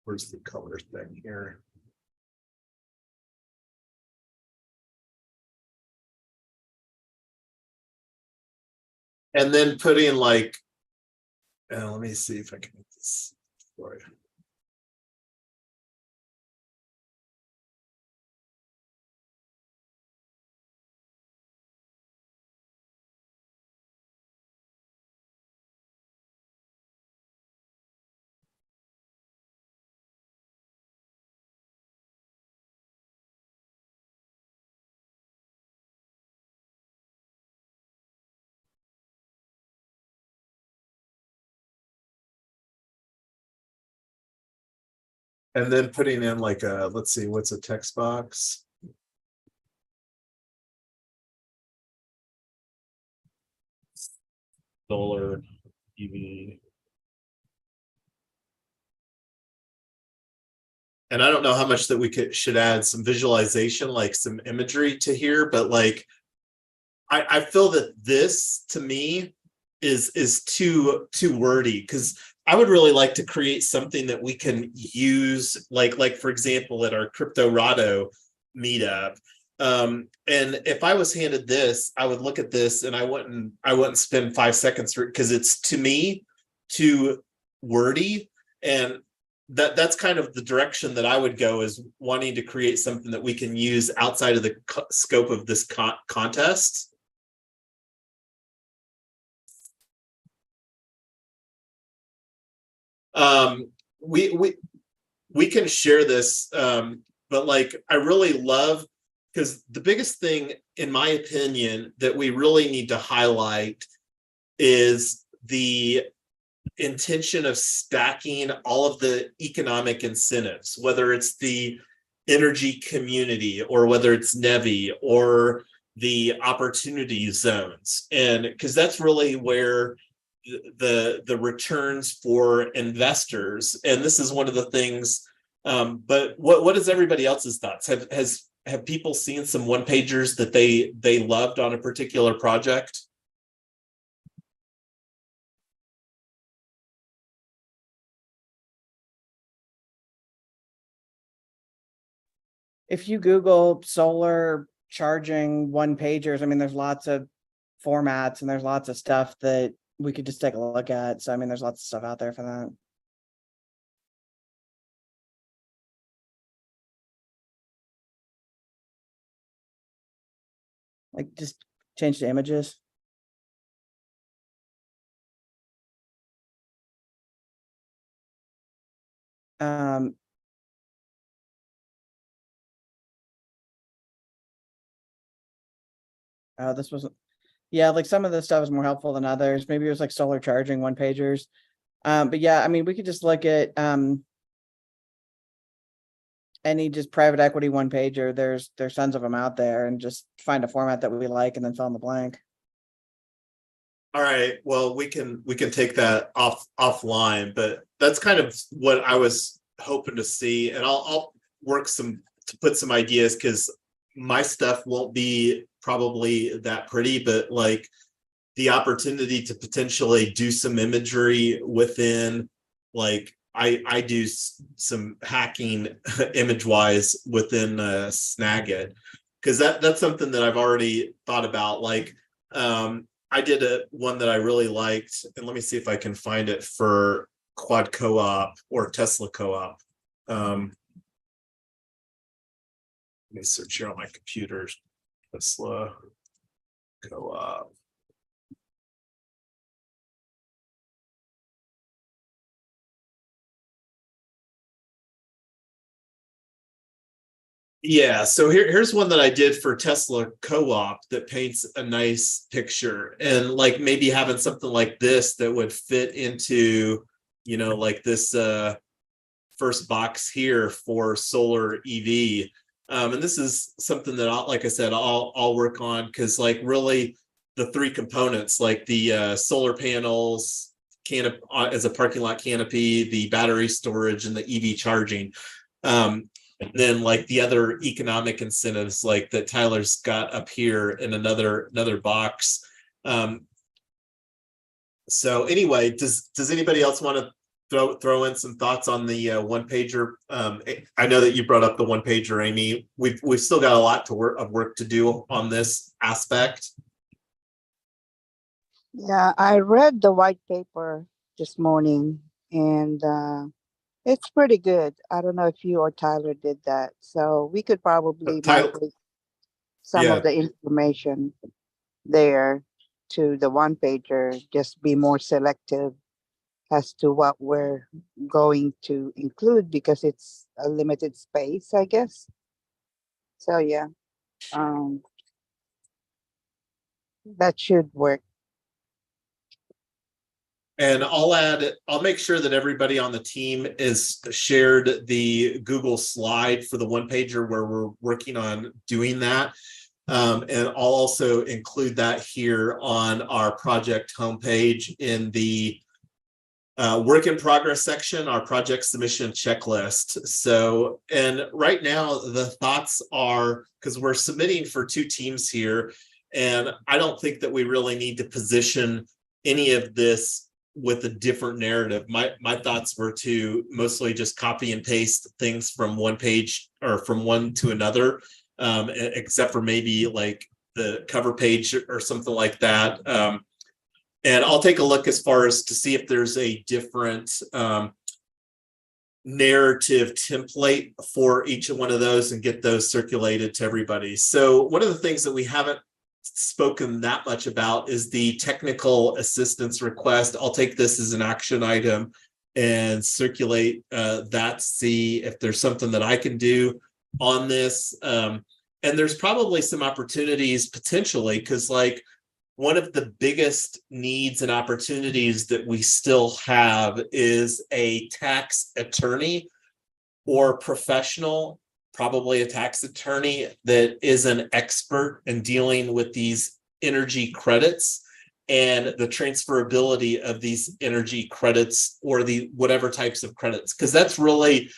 Where's the color thing here? And then put in like, let me see if I can make this for you. And then putting in like a, let's see, what's a text box? Solar EV. And I don't know how much that we should add some visualization, like some imagery to here, but like, I feel that this to me is too wordy, because I would really like to create something that we can use, like for example, at our Cryptorado meetup. And if I was handed this, I would look at this and I wouldn't spend 5 seconds for it, because it's to me too wordy. And that's kind of the direction that I would go, is wanting to create something that we can use outside of the scope of this contest. We can share this, but like I really love, because the biggest thing, in my opinion, that we really need to highlight is the intention of stacking all of the economic incentives, whether it's the energy community or whether it's NEVI or the opportunity zones. And because that's really where the returns for investors, and this is one of the things, but what is everybody else's thoughts? Have people seen some one pagers that they loved on a particular project? If you Google solar charging one pagers, I mean, there's lots of formats and there's lots of stuff that we could just take a look at. So, I mean, there's lots of stuff out there for that. Like just change the images. Oh, this wasn't, yeah, like some of this stuff is more helpful than others. Maybe it was like solar charging one pagers. But yeah, I mean, we could just look at any just private equity one pager. There's tons of them out there, and just find a format that we like and then fill in the blank. All right, well, we can take that offline, but that's kind of what I was hoping to see, and I'll work to put some ideas, because my stuff won't be probably that pretty, but like the opportunity to potentially do some imagery within, like I do some hacking image wise within Snagit, because that's something that I've already thought about. Like I did one that I really liked, and let me see if I can find it for Quad Co-op or Tesla Co-op. Let me search here on my computer. Tesla Co-op. Yeah, so here's one that I did for Tesla Co-op that paints a nice picture, and like maybe having something like this that would fit into, you know, like this first box here for solar EV. And this is something that like I said, I'll work on, because like really the three components, like the solar panels, canopy as a parking lot canopy, the battery storage, and the EV charging. And then like the other economic incentives, like that Tyler's got up here in another box. So anyway, does anybody else want to throw in some thoughts on the one pager? I know that you brought up the one pager, Amy. We've still got a lot of work to do on this aspect. Yeah, I read the white paper this morning, and it's pretty good. I don't know if you or Tyler did that. So we could probably migrate some of the information there to the one pager, just be more selective as to what we're going to include, because it's a limited space, I guess. So yeah, that should work. And I'll make sure that everybody on the team is shared the Google slide for the one pager where we're working on doing that. And I'll also include that here on our project homepage in the work in progress section, our project submission checklist. So, and right now the thoughts are, because we're submitting for 2 teams here, and I don't think that we really need to position any of this with a different narrative. My thoughts were to mostly just copy and paste things from one page or from one to another, except for maybe like the cover page or something like that. And I'll take a look as far as to see if there's a different narrative template for each one of those and get those circulated to everybody. So one of the things that we haven't spoken that much about is the technical assistance request. I'll take this as an action item and circulate that, see if there's something that I can do on this. And there's probably some opportunities potentially, because like one of the biggest needs and opportunities that we still have is a tax attorney or professional, probably a tax attorney that is an expert in dealing with these energy credits and the transferability of these energy credits or the whatever types of credits, because that's really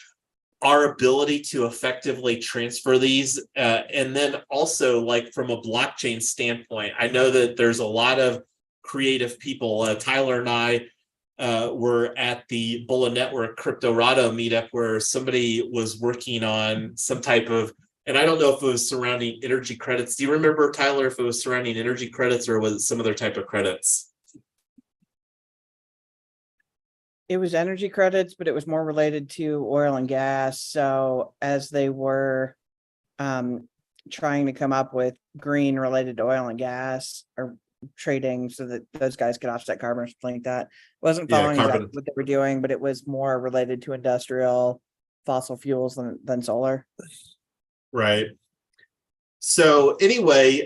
our ability to effectively transfer these. And then also, like from a blockchain standpoint, I know that there's a lot of creative people. Tyler and I were at the Bulla Network Cryptorado meetup where somebody was working on some type of, and I don't know if it was surrounding energy credits. Do you remember, Tyler, if it was surrounding energy credits or was it some other type of credits? It was energy credits, but it was more related to oil and gas. So as they were trying to come up with green related to oil and gas or trading so that those guys could offset carbon or something like that. Wasn't following exactly what they were doing, but it was more related to industrial fossil fuels than solar. Right. So anyway,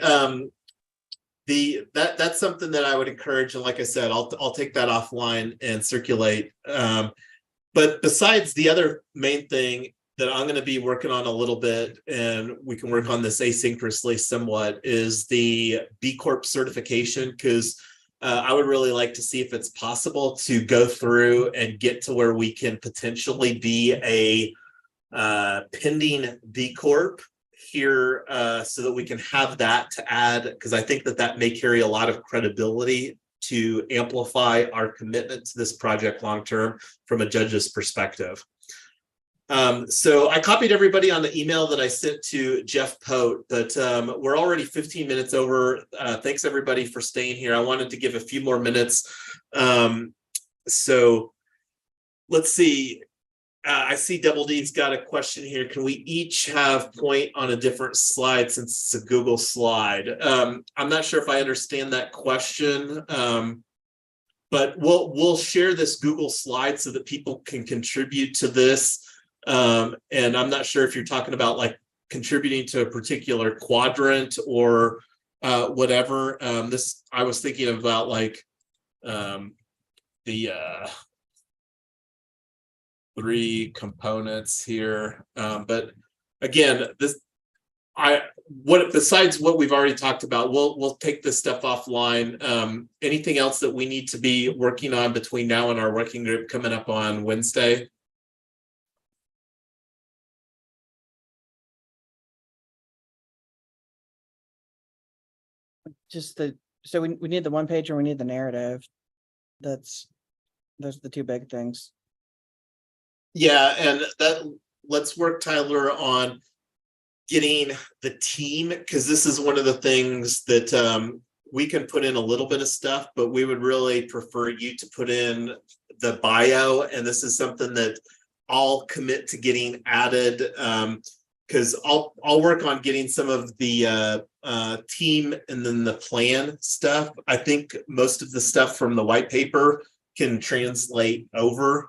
that's something that I would encourage, and like I said, I'll take that offline and circulate. But besides, the other main thing that I'm going to be working on a little bit, and we can work on this asynchronously somewhat, is the B Corp certification, because I would really like to see if it's possible to go through and get to where we can potentially be a pending B Corp here, so that we can have that to add, because I think that may carry a lot of credibility to amplify our commitment to this project long term from a judge's perspective. So I copied everybody on the email that I sent to Jeff Pote, but we're already 15 minutes over. Thanks everybody for staying here. I wanted to give a few more minutes. So let's see. I see Double D's got a question here. Can we each have point on a different slide since it's a Google slide? I'm not sure if I understand that question, but we'll share this Google slide so that people can contribute to this. And I'm not sure if you're talking about like contributing to a particular quadrant or whatever. This I was thinking about like the 3 components here, but again, besides what we've already talked about, we'll take this stuff offline. Anything else that we need to be working on between now and our working group coming up on Wednesday? So we need the one page or we need the narrative. Those are the 2 big things. Yeah, and let's work, Tyler, on getting the team, because this is one of the things that we can put in a little bit of stuff, but we would really prefer you to put in the bio, and this is something that I'll commit to getting added, because I'll work on getting some of the team and then the plan stuff. I think most of the stuff from the white paper can translate over.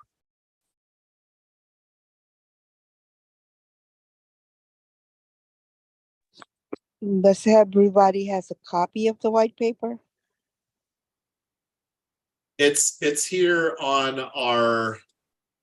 Does everybody has a copy of the white paper? It's here on our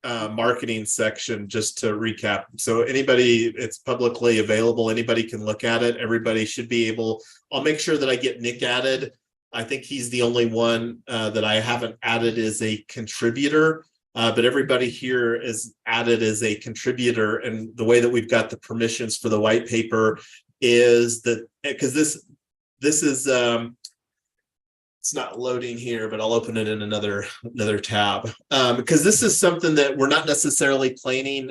marketing section, just to recap. So anybody, it's publicly available. Anybody can look at it. Everybody should be able. I'll make sure that I get Nick added. I think he's the only one that I haven't added as a contributor. But everybody here is added as a contributor. And the way that we've got the permissions for the white paper is that, because this is it's not loading here, but I'll open it in another tab, because this is something that we're not necessarily planning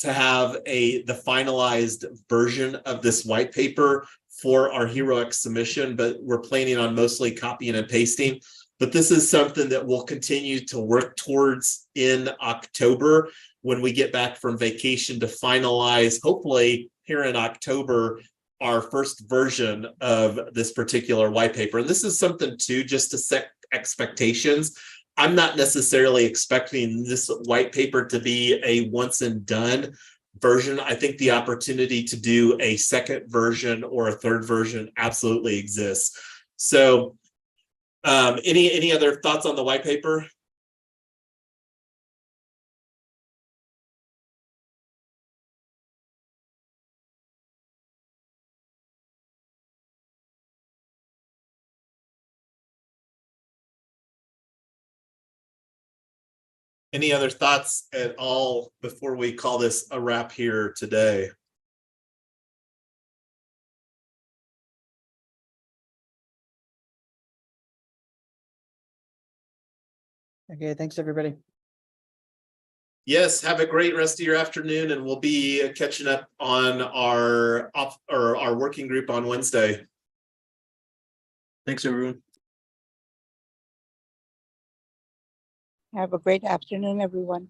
to have the finalized version of this white paper for our HeroX submission, but we're planning on mostly copying and pasting. But this is something that we'll continue to work towards in October when we get back from vacation to finalize, hopefully here in October, our first version of this particular white paper. And this is something too, just to set expectations. I'm not necessarily expecting this white paper to be a once and done version. I think the opportunity to do a second version or a third version absolutely exists. So Any other thoughts on the white paper? Any other thoughts at all before we call this a wrap here today? Okay, thanks, everybody. Yes, have a great rest of your afternoon, and we'll be catching up on our working group on Wednesday. Thanks, everyone. Have a great afternoon, everyone.